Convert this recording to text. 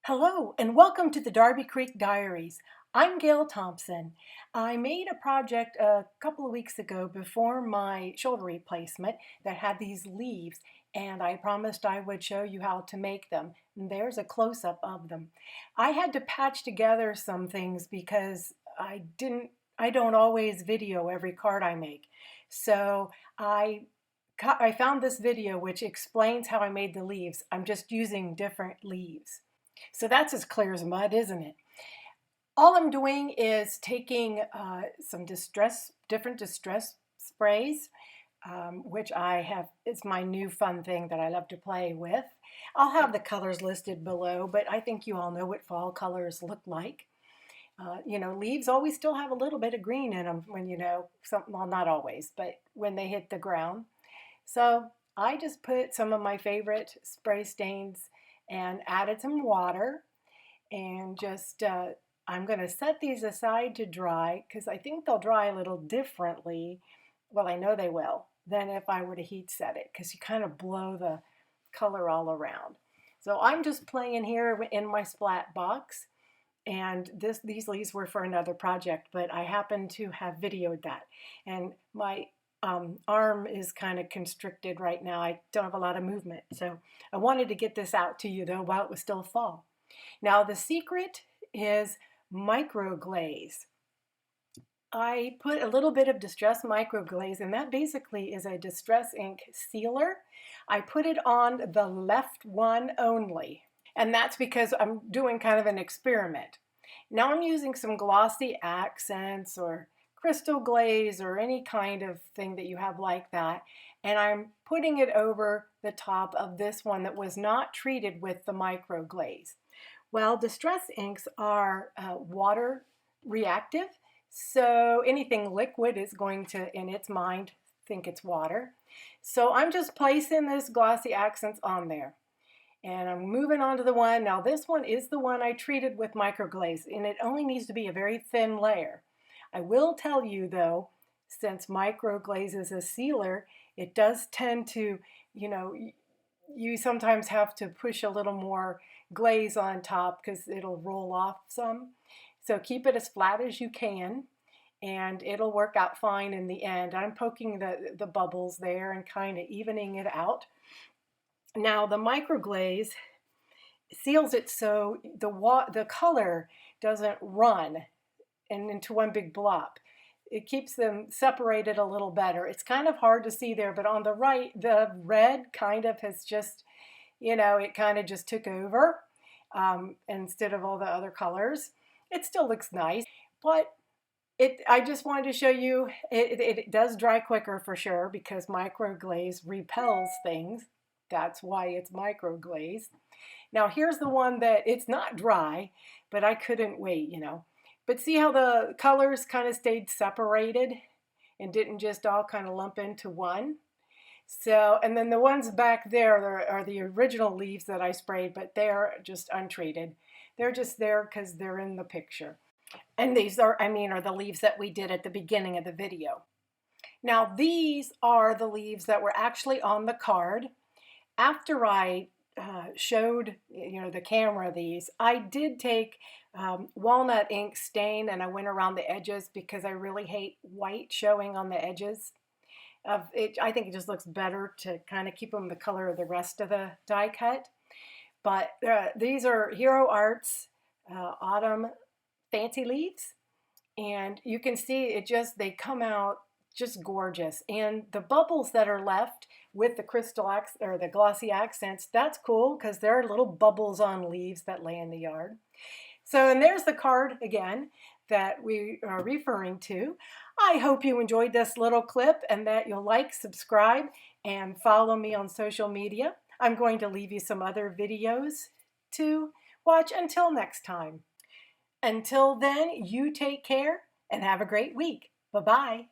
Hello and welcome to the Darby Creek Diaries. I'm Gail Thompson. I made a project a couple of weeks ago before my shoulder replacement that had these leaves, and I promised I would show you how to make them. And there's a close-up of them. I had to patch together some things because I don't always video every card I make. So I found this video which explains how I made the leaves. I'm just using different leaves. So that's as clear as mud, isn't it? All I'm doing is taking some different distress sprays, which I have, it's my new fun thing that I love to play with. I'll have the colors listed below, but I think you all know what fall colors look like. Leaves always still have a little bit of green in them when, well, not always, but when they hit the ground. So I just put some of my favorite spray stains and added some water and just I'm going to set these aside to dry because I think they'll dry a little differently. Well, I know they will than if I were to heat set it because you kind of blow the color all around. So I'm just playing here in my Splat box, and these leaves were for another project, but I happen to have videoed that, and my arm is kind of constricted right now. I don't have a lot of movement. So I wanted to get this out to you though while it was still fall. Now the secret is micro glaze. I put a little bit of distress micro glaze, and that basically is a distress ink sealer. I put it on the left one only, and that's because I'm doing kind of an experiment. Now I'm using some glossy accents or crystal glaze or any kind of thing that you have like that, and I'm putting it over the top of this one that was not treated with the micro glaze. Well, distress inks are water reactive, so anything liquid is going to, in its mind, think it's water. So I'm just placing this glossy accents on there. And I'm moving on to the one. Now this one is the one I treated with microglaze, and it only needs to be a very thin layer. I will tell you though, since microglaze is a sealer, it does tend to, you sometimes have to push a little more glaze on top because it'll roll off some. So keep it as flat as you can, and it'll work out fine in the end. I'm poking the bubbles there and kind of evening it out. Now the microglaze seals it so the color doesn't run and into one big blob. It keeps them separated a little better. It's kind of hard to see there, but on the right, the red kind of has just, it kind of just took over instead of all the other colors. It still looks nice, but I just wanted to show you, it does dry quicker for sure because microglaze repels things. That's why it's microglaze. Now here's the one that it's not dry, but I couldn't wait, But see how the colors kind of stayed separated and didn't just all kind of lump into one? So, and then the ones back there are the original leaves that I sprayed, but they're just untreated. They're just there because they're in the picture. And these are the leaves that we did at the beginning of the video. Now these are the leaves that were actually on the card. After I showed the camera these, I did take walnut ink stain and I went around the edges because I really hate white showing on the edges of it. I think it just looks better to kind of keep them the color of the rest of the die cut. But these are Hero Arts Autumn Fancy Leaves, and you can see they come out just gorgeous. And the bubbles that are left with the the glossy accents, that's cool because there are little bubbles on leaves that lay in the yard. So, and there's the card again that we are referring to. I hope you enjoyed this little clip and that you'll like, subscribe, and follow me on social media. I'm going to leave you some other videos to watch until next time. Until then, you take care and have a great week. Bye-bye.